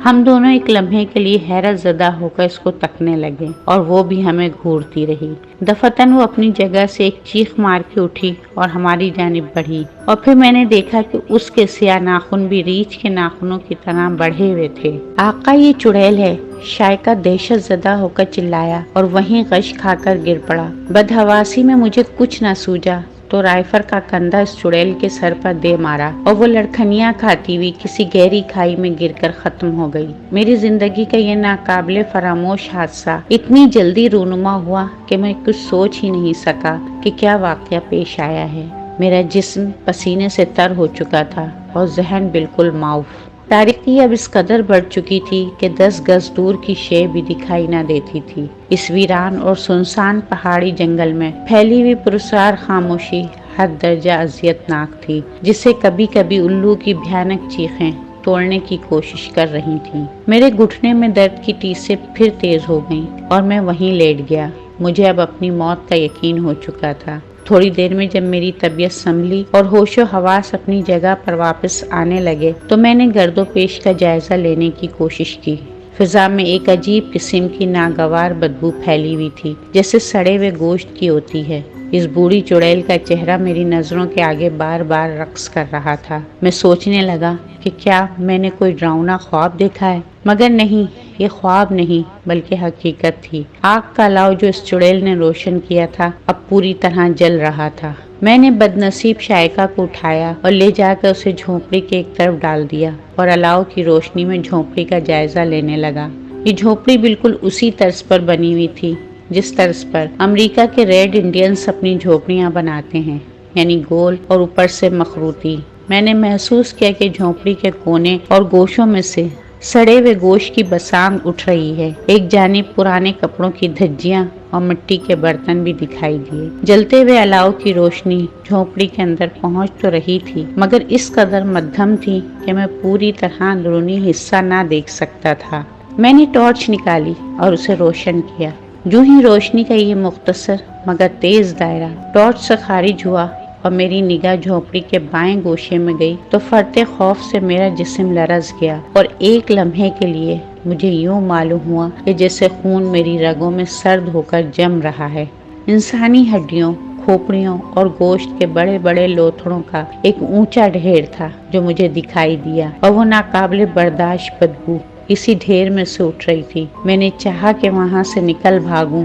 ہم دونوں ایک لمحے کے لیے حیرت زدہ ہو کر اس کو تکنے لگے اور وہ بھی ہمیں گھورتی رہی۔ دفعتاً وہ اپنی جگہ سے ایک چیخ مار کے اٹھی اور ہماری جانب بڑھی، اور پھر میں نے دیکھا کہ اس کے سیاہ ناخن بھی ریچھ کے ناخنوں کی طرح بڑھے ہوئے تھے۔ آقا یہ چڑیل ہے، شائقہ دہشت زدہ ہو کر چلایا اور وہیں غش کھا کر گر پڑا۔ بدحواسی میں مجھے کچھ نہ سوجا تو رائفل کا کندھا اس چڑیل کے سر پر دے مارا اور وہ لڑکھنیاں کھاتی ہوئی کسی گہری کھائی میں گر کر ختم ہو گئی۔ میری زندگی کا یہ ناقابل فراموش حادثہ اتنی جلدی رونما ہوا کہ میں کچھ سوچ ہی نہیں سکا کہ کیا واقعہ پیش آیا ہے۔ میرا جسم پسینے سے تر ہو چکا تھا اور ذہن بالکل معاف۔ تاریکی اب اس قدر بڑھ چکی تھی کہ 10 گز دور کی شے بھی دکھائی نہ دیتی تھی۔ اس ویران اور سنسان پہاڑی جنگل میں پھیلی ہوئی پراسرار خاموشی حد درجہ اذیت ناک تھی، جسے کبھی کبھی الو کی بھیانک چیخیں توڑنے کی کوشش کر رہی تھیں۔ میرے گھٹنے میں درد کی ٹیسیں پھر تیز ہو گئیں اور میں وہیں لیٹ گیا۔ مجھے اب اپنی موت کا یقین ہو چکا تھا۔ تھوڑی دیر میں جب میری طبیعت سنبھلی اور ہوش و حواس اپنی جگہ پر واپس آنے لگے تو میں نے گرد و پیش کا جائزہ لینے کی کوشش کی۔ فضا میں ایک عجیب قسم کی ناگوار بدبو پھیلی ہوئی تھی، جیسے سڑے ہوئے گوشت کی ہوتی ہے۔ اس بوڑھی چڑیل کا چہرہ میری نظروں کے آگے بار بار رقص کر رہا تھا۔ میں سوچنے لگا کہ کیا میں نے کوئی ڈراؤنا خواب دیکھا ہے، مگر نہیں، یہ خواب نہیں بلکہ حقیقت تھی۔ آگ کا الاؤ جو اس چڑیل نے روشن کیا تھا اب پوری طرح جل رہا تھا۔ میں نے بدنصیب شائقہ کو اٹھایا اور لے جا کر اسے جھونپڑی کے ایک طرف ڈال دیا اور الاؤ کی روشنی میں جھونپڑی کا جائزہ لینے لگا۔ یہ جھونپڑی بالکل اسی طرز پر بنی ہوئی تھی جس طرز پر امریکہ کے ریڈ انڈینز اپنی جھونپڑیاں بناتے ہیں، یعنی گول اور اوپر سے مخروطی۔ میں نے محسوس کیا کہ جھونپڑی کے کونے اور گوشوں میں سے سڑے ہوئے گوشت کی بسانگ اٹھ رہی ہے۔ ایک جانب پرانے کپڑوں کی دھجیاں اور مٹی کے برتن بھی دکھائی دیے۔ جلتے ہوئے الاؤ کی روشنی جھونپڑی کے اندر پہنچ تو رہی تھی، مگر اس قدر مدھم تھی کہ میں پوری طرح اندرونی حصہ نہ دیکھ سکتا تھا۔ میں نے ٹارچ نکالی اور اسے روشن کیا۔ جو ہی روشنی کا یہ مختصر مگر تیز دائرہ ٹارچ سے خارج ہوا اور میری نگاہ جھونپڑی کے بائیں گوشے میں گئی تو فرتے خوف سے میرا جسم لرز گیا اور ایک لمحے کے لیے مجھے یوں معلوم ہوا کہ جیسے خون میری رگوں میں سرد ہو کر جم رہا ہے۔ انسانی ہڈیوں، کھوپڑیوں اور گوشت کے بڑے بڑے لوتھڑوں کا ایک اونچا ڈھیر تھا جو مجھے دکھائی دیا، اور وہ ناقابل برداشت بدبو اسی ڈھیر میں سے اٹھ رہی تھی۔ میں نے چاہا کہ وہاں سے نکل بھاگوں،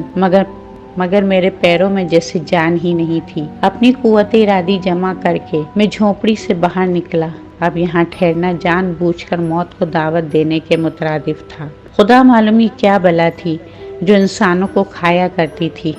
مگر میرے پیروں میں جیسے جان ہی نہیں تھی۔ اپنی قوت ارادی جمع کر کے میں جھونپڑی سے باہر نکلا۔ اب یہاں ٹھہرنا جان بوجھ کر موت کو دعوت دینے کے مترادف تھا۔ خدا معلوم یہ کیا بلا تھی جو انسانوں کو کھایا کرتی تھی،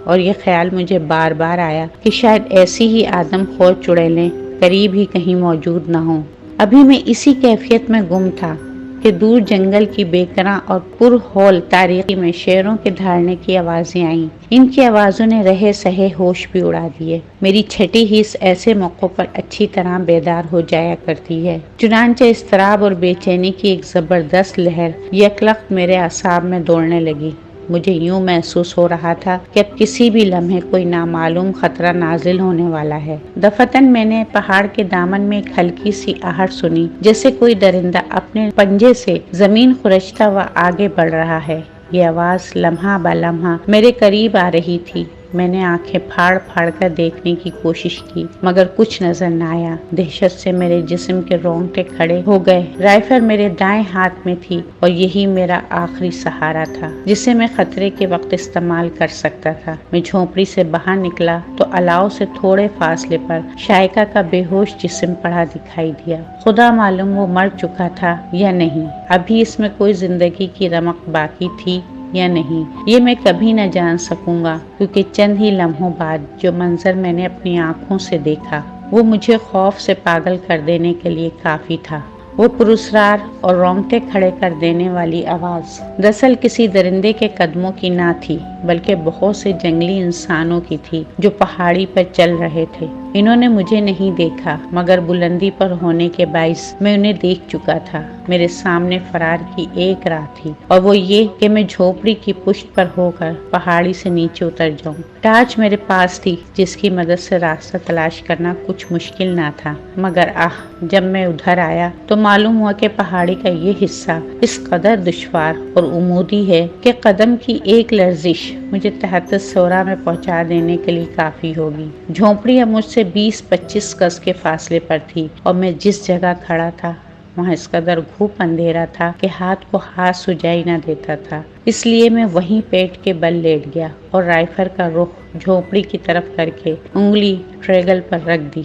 اور یہ خیال مجھے بار بار آیا کہ شاید ایسی ہی آدم خور چڑیلیں قریب ہی کہیں موجود نہ ہوں۔ ابھی میں اسی کیفیت میں گم تھا کہ دور جنگل کی بیکراں اور پر ہول تاریکی میں شیروں کے دھاڑنے کی آوازیں آئیں۔ ان کی آوازوں نے رہے سہے ہوش بھی اڑا دیے۔ میری چھٹی حس ایسے موقعوں پر اچھی طرح بیدار ہو جایا کرتی ہے۔ چنانچہ اضطراب اور بے چینی کی ایک زبردست لہر یکلخت میرے اعصاب میں دوڑنے لگی۔ مجھے یوں محسوس ہو رہا تھا کہ اب کسی بھی لمحے کوئی نامعلوم خطرہ نازل ہونے والا ہے۔ دفعتاً میں نے پہاڑ کے دامن میں ایک ہلکی سی آہٹ سنی، جیسے کوئی درندہ اپنے پنجے سے زمین خرچتا ہوا آگے بڑھ رہا ہے۔ یہ آواز لمحہ بہ لمحہ میرے قریب آ رہی تھی۔ میں نے آنکھیں پھاڑ پھاڑ کر دیکھنے کی کوشش کی، مگر کچھ نظر نہ آیا۔ دہشت سے میرے جسم کے رونگٹے کھڑے ہو گئے۔ رائفل میرے دائیں ہاتھ میں تھی اور یہی میرا آخری سہارا تھا جسے میں خطرے کے وقت استعمال کر سکتا تھا۔ میں جھونپڑی سے باہر نکلا تو الاؤ سے تھوڑے فاصلے پر شائقہ کا بے ہوش جسم پڑا دکھائی دیا۔ خدا معلوم وہ مر چکا تھا یا نہیں، ابھی اس میں کوئی زندگی کی رمق باقی تھی یا نہیں، یہ میں کبھی نہ جان سکوں گا، کیونکہ چند ہی لمحوں بعد جو منظر میں نے اپنی آنکھوں سے دیکھا وہ مجھے خوف سے پاگل کر دینے کے لیے کافی تھا۔ وہ پراسرار اور رونگٹے کھڑے کر دینے والی آواز دراصل کسی درندے کے قدموں کی نہ تھی، بلکہ بہت سے جنگلی انسانوں کی تھی جو پہاڑی پر چل رہے تھے۔ انہوں نے مجھے نہیں دیکھا مگر بلندی پر ہونے کے باعث میں انہیں دیکھ چکا تھا۔ میرے سامنے فرار کی ایک راہ تھی اور وہ یہ کہ میں جھوپڑی کی پشت پر ہو کر پہاڑی سے نیچے اتر جاؤں۔ ٹارچ میرے پاس تھی جس کی مدد سے راستہ تلاش کرنا کچھ مشکل نہ تھا، مگر جب میں ادھر آیا تو معلوم ہوا کہ پہاڑی کا یہ حصہ اس قدر دشوار اور عمودی ہے کہ قدم کی ایک لرزش مجھے تحت سورا میں پہنچا دینے کے لیے کافی ہوگی۔ جھونپڑی اب مجھ سے 20-25 گز کے فاصلے پر تھی اور میں جس جگہ کھڑا تھا وہاں اس قدر گھوپ اندھیرا تھا کہ ہاتھ کو ہاتھ سجائی نہ دیتا تھا، اس لیے میں وہیں پیٹ کے بل لیٹ گیا اور رائفل کا رخ جھونپڑی کی طرف کر کے انگلی ٹریگل پر رکھ دی۔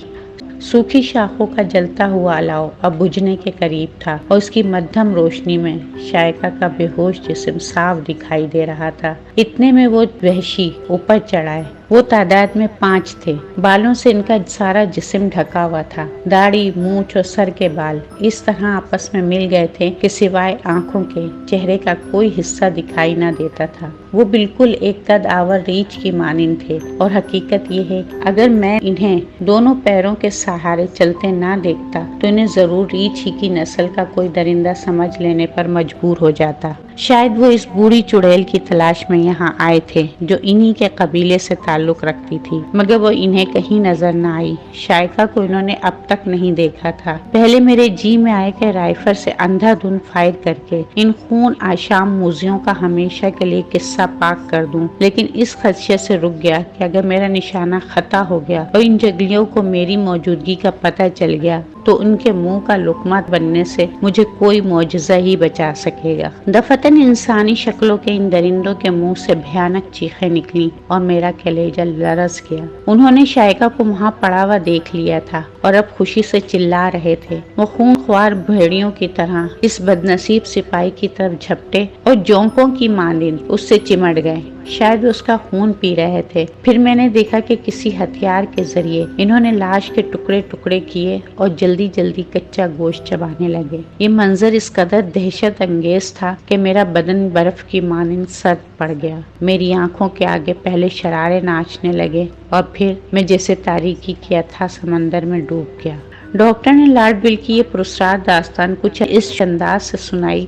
سوکھی شاخوں کا جلتا ہوا الاؤ اب بجھنے کے قریب تھا اور اس کی مدھم روشنی میں شائقہ کا بے ہوش جسم صاف دکھائی دے رہا تھا۔ اتنے میں وہ وحشی اوپر چڑھائے۔ وہ تعداد میں 5 تھے۔ بالوں سے ان کا سارا جسم ڈھکا ہوا تھا۔ داڑھی، مونچھ اور سر کے بال اس طرح آپس میں مل گئے تھے کہ سوائے آنکھوں کے چہرے کا کوئی حصہ دکھائی نہ دیتا تھا۔ وہ بالکل ایک قد آور ریچھ کی مانند تھے اور حقیقت یہ ہے اگر میں انہیں دونوں پیروں کے سہارے چلتے نہ دیکھتا تو انہیں ضرور ریچھ ہی کی نسل کا کوئی درندہ سمجھ لینے پر مجبور ہو جاتا۔ شاید وہ اس بوڑھی چڑیل کی تلاش میں یہاں آئے تھے جو انہی کے قبیلے سے تعلق رکھتی تھی، مگر وہ انہیں کہیں نظر نہ آئی۔ شائقہ کو انہوں نے اب تک نہیں دیکھا تھا۔ پہلے میرے جی میں آئے کہ رائفل سے اندھا دھند فائر کر کے ان خون آشام موذیوں کا ہمیشہ کے لیے قصہ پاک کر دوں، لیکن اس خدشے سے رک گیا کہ اگر میرا نشانہ خطا ہو گیا اور ان جنگلیوں کو میری موجودگی کا پتہ چل گیا تو ان کے منہ کا لقمہ بننے سے مجھے کوئی معجزہ ہی بچا سکے گا۔ دفعتاً انسانی شکلوں کے ان درندوں کے منہ سے بھیانک چیخیں نکلی اور میرا کلیجہ لرز گیا۔ انہوں نے شائقہ کو وہاں پڑا ہوا دیکھ لیا تھا اور اب خوشی سے چلا رہے تھے۔ وہ خون خوار بھیڑیوں کی طرح اس بدنصیب سپاہی کی طرف جھپٹے اور جونکوں کی مانند اس سے چمٹ گئے، شاید اس کا خون پی رہے تھے۔ پھر میں نے دیکھا کہ کسی ہتھیار کے ذریعے انہوں نے لاش کے ٹکڑے ٹکڑے کیے اور جلدی جلدی کچا گوشت چبانے لگے۔ یہ منظر اس قدر دہشت انگیز تھا کہ میرا بدن برف کی مانند سرد پڑ گیا۔ میری آنکھوں کے آگے پہلے شرارے ناچنے لگے اور پھر میں جیسے تاریکی کے اتھاہ سمندر میں ڈوب گیا۔ ڈاکٹر نے لارڈ بل کی یہ پراسرار داستان کچھ اس انداز سے سنائی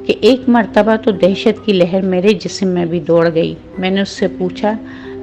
کہ ایک مرتبہ تو دہشت کی لہر میرے جسم میں بھی دوڑ گئی۔ میں نے اس سے پوچھا،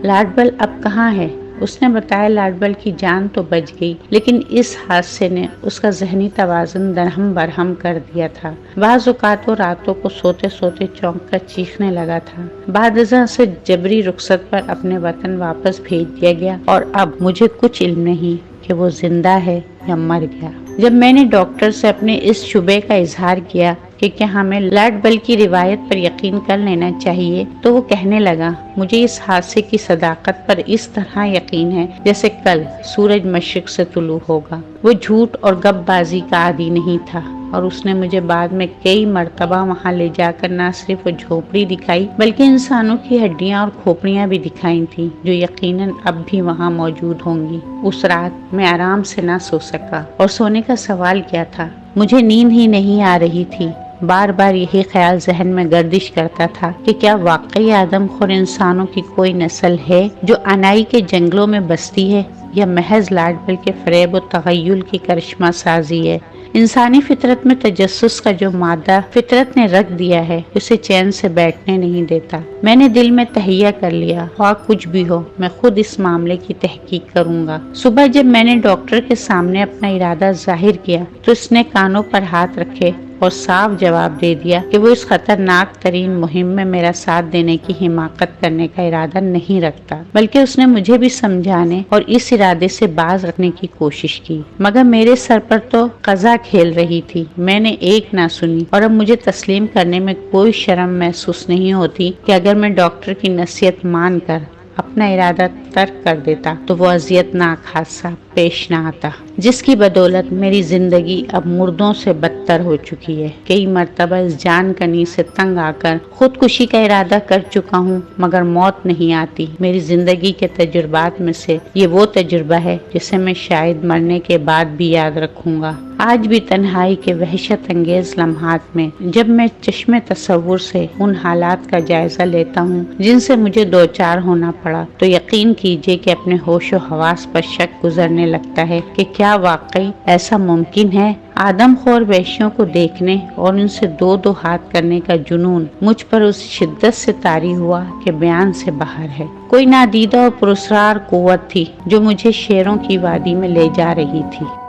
لارڈ بل اب کہاں ہے؟ اس نے بتایا لارڈ بل کی جان تو بچ گئی لیکن اس حادثے نے اس کا ذہنی توازن درہم برہم کر دیا تھا۔ بعض اوقات وہ راتوں کو سوتے سوتے چونک کر چیخنے لگا تھا۔ بعد ازاں اسے جبری رخصت پر اپنے وطن واپس بھیج دیا گیا اور اب مجھے کچھ علم نہیں کہ وہ زندہ ہے یا مر گیا۔ جب میں نے ڈاکٹر سے اپنے اس شبے کا اظہار کیا کہ کیا ہمیں لارڈ بل کی روایت پر یقین کر لینا چاہیے تو وہ کہنے لگا، مجھے اس حادثے کی صداقت پر اس طرح یقین ہے جیسے کل سورج مشرق سے طلوع ہوگا۔ وہ جھوٹ اور گپ بازی کا عادی نہیں تھا اور اس نے مجھے بعد میں کئی مرتبہ وہاں لے جا کر نہ صرف وہ جھوپڑی دکھائی بلکہ انسانوں کی ہڈیاں اور کھوپڑیاں بھی دکھائی تھیں جو یقیناً اب بھی وہاں موجود ہوں گی۔ اس رات میں آرام سے نہ سو سکا اور سونے کا سوال کیا تھا، مجھے نیند ہی نہیں آ رہی تھی۔ بار بار یہی خیال ذہن میں گردش کرتا تھا کہ کیا واقعی آدم خور انسانوں کی کوئی نسل ہے جو انائی کے جنگلوں میں بستی ہے یا محض لارڈ بل کے فریب و تخیل کی کرشمہ سازی ہے۔ انسانی فطرت میں تجسس کا جو مادہ فطرت نے رکھ دیا ہے اسے چین سے بیٹھنے نہیں دیتا۔ میں نے دل میں تہیہ کر لیا، خواہ کچھ بھی ہو میں خود اس معاملے کی تحقیق کروں گا۔ صبح جب میں نے ڈاکٹر کے سامنے اپنا ارادہ ظاہر کیا تو اس نے کانوں پر ہاتھ رکھے اور صاف جواب دے دیا کہ وہ اس خطرناک ترین مہم میں میرا ساتھ دینے کی حماقت کرنے کا ارادہ نہیں رکھتا، بلکہ اس نے مجھے بھی سمجھانے اور اس ارادے سے باز رکھنے کی کوشش کی، مگر میرے سر پر تو قضا کھیل رہی تھی۔ میں نے ایک نہ سنی اور اب مجھے تسلیم کرنے میں کوئی شرم محسوس نہیں ہوتی کہ اگر میں ڈاکٹر کی نصیحت مان کر اپنا ارادہ ترک کر دیتا تو وہ اذیت ناک حادثہ پیش نہ آتا۔ جس کی بدولت میری زندگی اب مردوں سے بدتر ہو چکی ہے۔ کئی مرتبہ اس جان کنی سے تنگ آ کر خودکشی کا ارادہ کر چکا ہوں، مگر موت نہیں آتی۔ میری زندگی کے تجربات میں سے یہ وہ تجربہ ہے جسے میں شاید مرنے کے بعد بھی یاد رکھوں گا۔ آج بھی تنہائی کے وحشت انگیز لمحات میں جب میں چشم تصور سے ان حالات کا جائزہ لیتا ہوں جن سے مجھے دوچار ہونا پڑا، تو یقین کیجئے کہ اپنے ہوش و حواس پر شک گزرنے لگتا ہے کہ کیا واقعی ایسا ممکن ہے؟ آدم خور وحشیوں کو دیکھنے اور ان سے دو دو ہاتھ کرنے کا جنون مجھ پر اس شدت سے طاری ہوا کہ بیان سے باہر ہے۔ کوئی نادیدہ اور پراسرار قوت تھی جو مجھے شیروں کی وادی میں لے جا رہی تھی۔